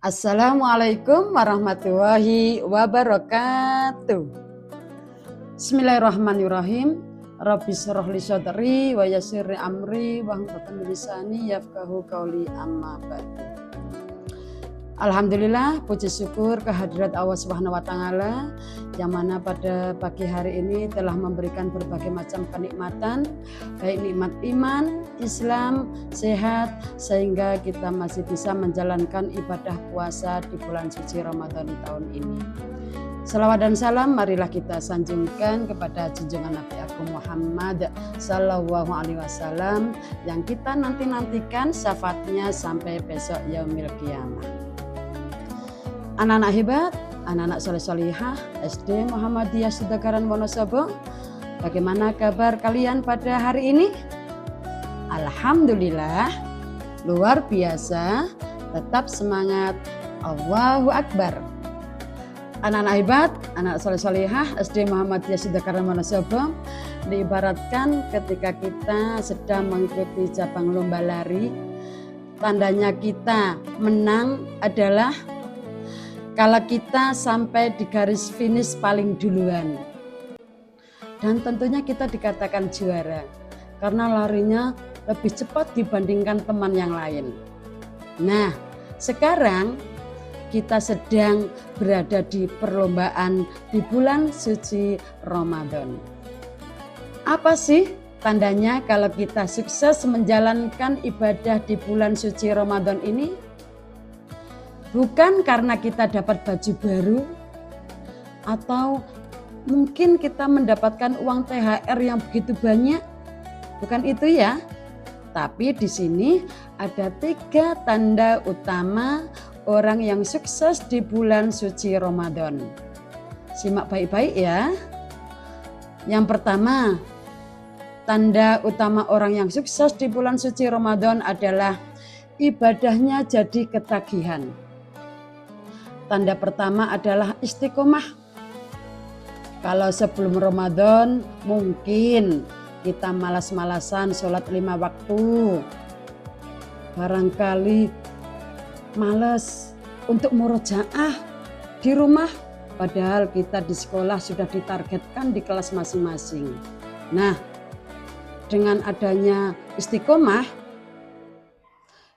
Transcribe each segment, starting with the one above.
Assalamualaikum warahmatullahi wabarakatuh. Bismillahirrahmanirrahim. Rabbi shrah li sadri wa yassir li amri wahlul 'uqdatam min lisani yafqahu qawli, amma ba'du. Alhamdulillah, puji syukur kehadirat Allah Subhanahu wa taala yang mana pada pagi hari ini telah memberikan berbagai macam kenikmatan, baik nikmat iman, Islam, sehat, sehingga kita masih bisa menjalankan ibadah puasa di bulan suci Ramadan tahun ini. Salawat dan salam marilah kita sanjungkan kepada junjungan Nabi Agung Muhammad Sallallahu Alaihi Wasallam yang kita nantikan syafaatnya sampai besok yaumil qiyamah. Anak-anak hebat, anak-anak soleh-solihah SD Muhammadiyah Sidagaran Wonosobo, bagaimana kabar kalian pada hari ini? Alhamdulillah, luar biasa, tetap semangat, Allahu Akbar. Anak-anak hebat, anak soleh-solihah SD Muhammadiyah Sidagaran Wonosobo, diibaratkan ketika kita sedang mengikuti cabang lomba lari, tandanya kita menang adalah kalau kita sampai di garis finish paling duluan. Dan tentunya kita dikatakan juara karena larinya lebih cepat dibandingkan teman yang lain. Nah, sekarang kita sedang berada di perlombaan di bulan suci Ramadan. Apa sih tandanya kalau kita sukses menjalankan ibadah di bulan suci Ramadan ini? Bukan karena kita dapat baju baru atau mungkin kita mendapatkan uang THR yang begitu banyak. Bukan itu ya. Tapi di sini ada 3 tanda utama orang yang sukses di bulan suci Ramadan. Simak baik-baik ya. Yang pertama, tanda utama orang yang sukses di bulan suci Ramadan adalah ibadahnya jadi ketagihan. Tanda pertama adalah istiqomah. Kalau sebelum Ramadan mungkin kita malas-malasan sholat 5 waktu. Barangkali malas untuk murojaah di rumah. Padahal kita di sekolah sudah ditargetkan di kelas masing-masing. Nah, dengan adanya istiqomah,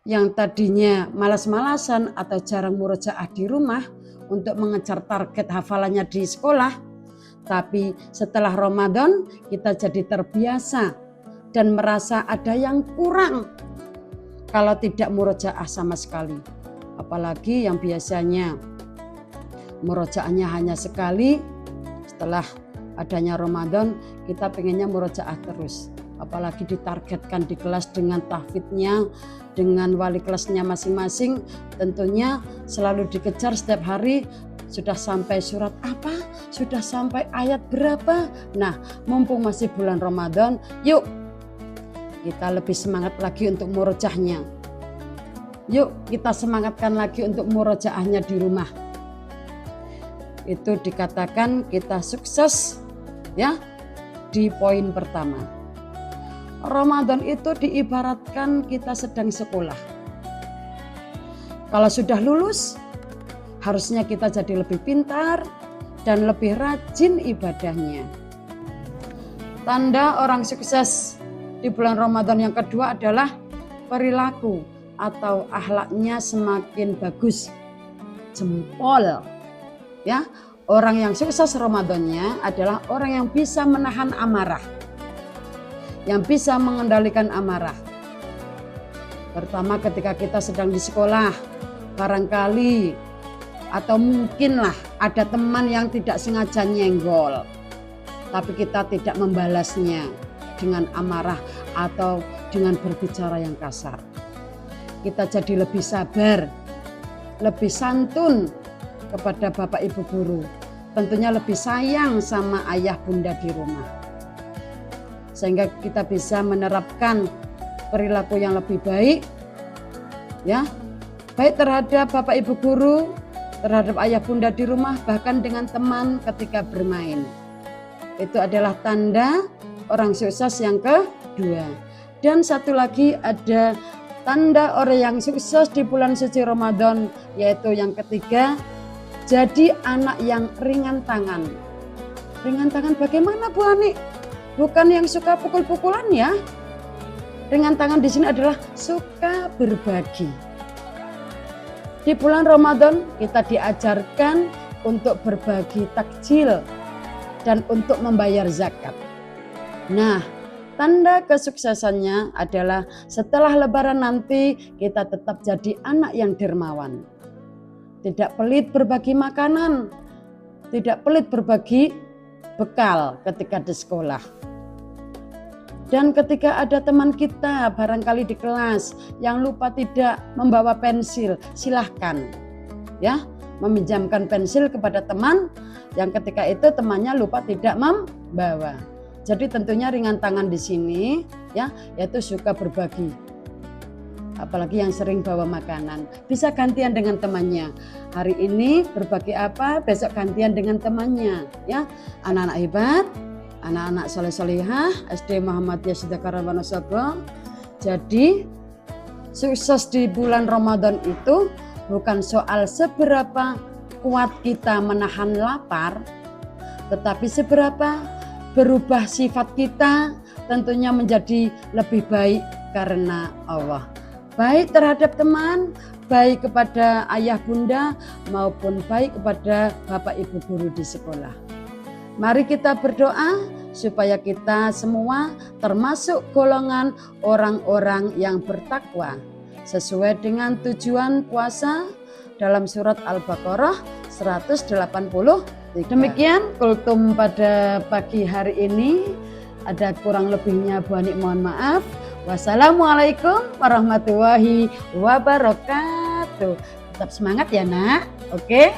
yang tadinya malas-malasan atau jarang murojaah di rumah untuk mengejar target hafalannya di sekolah, tapi setelah Ramadan kita jadi terbiasa dan merasa ada yang kurang kalau tidak murojaah sama sekali. Apalagi yang biasanya murojaahnya hanya sekali, setelah adanya Ramadan kita pengennya murojaah terus. Apalagi ditargetkan di kelas dengan tahfidnya, dengan wali kelasnya masing-masing, tentunya selalu dikejar setiap hari. Sudah sampai surat apa? Sudah sampai ayat berapa? Nah, mumpung masih bulan Ramadan, yuk kita lebih semangat lagi untuk murojaahnya. Yuk kita semangatkan lagi untuk murojaahnya di rumah. Itu dikatakan kita sukses ya di poin pertama. Ramadan itu diibaratkan kita sedang sekolah. Kalau sudah lulus, harusnya kita jadi lebih pintar dan lebih rajin ibadahnya. Tanda orang sukses di bulan Ramadan yang kedua adalah perilaku atau akhlaknya semakin bagus. Jempol. Ya, orang yang sukses Ramadannya adalah orang yang bisa menahan amarah, yang bisa mengendalikan amarah. Pertama ketika kita sedang di sekolah, barangkali atau mungkinlah ada teman yang tidak sengaja nyenggol, tapi kita tidak membalasnya dengan amarah atau dengan berbicara yang kasar. Kita jadi lebih sabar, lebih santun kepada Bapak Ibu guru, tentunya lebih sayang sama ayah bunda di rumah. Sehingga kita bisa menerapkan perilaku yang lebih baik, ya, baik terhadap Bapak Ibu guru, terhadap ayah bunda di rumah, bahkan dengan teman ketika bermain. Itu adalah tanda orang sukses yang kedua. Dan satu lagi ada Tanda orang yang sukses di bulan suci Ramadan yaitu yang ketiga, jadi anak yang ringan tangan. Ringan tangan bagaimana Bu Ani? Bukan yang suka pukul-pukulan ya. Ringan tangan di sini adalah suka berbagi. Di bulan Ramadan kita diajarkan untuk berbagi takjil dan untuk membayar zakat. Nah, tanda kesuksesannya adalah setelah Lebaran nanti kita tetap jadi anak yang dermawan. Tidak pelit berbagi makanan, tidak pelit berbagi bekal ketika di sekolah. Dan ketika ada teman kita barangkali di kelas yang lupa tidak membawa pensil, silahkan ya meminjamkan pensil kepada teman yang ketika itu temannya lupa tidak membawa. Jadi tentunya ringan tangan di sini ya, yaitu suka berbagi. Apalagi yang sering bawa makanan, bisa gantian dengan temannya. Hari ini berbagi apa, besok gantian dengan temannya ya. Anak-anak hebat, anak-anak soleh-solehah SD Muhammadiyah Sidakaran Wonosobo. Jadi sukses di bulan Ramadan itu bukan soal seberapa kuat kita menahan lapar, tetapi seberapa berubah sifat kita tentunya menjadi lebih baik karena Allah. Baik terhadap teman, baik kepada ayah bunda, maupun baik kepada bapak ibu guru di sekolah. Mari kita berdoa supaya kita semua termasuk golongan orang-orang yang bertakwa sesuai dengan tujuan puasa dalam surat Al-Baqarah 180. Demikian kultum pada pagi hari ini. Ada kurang lebihnya Bu Ani mohon maaf. Wassalamualaikum warahmatullahi wabarakatuh. Tetap semangat ya nak. Oke.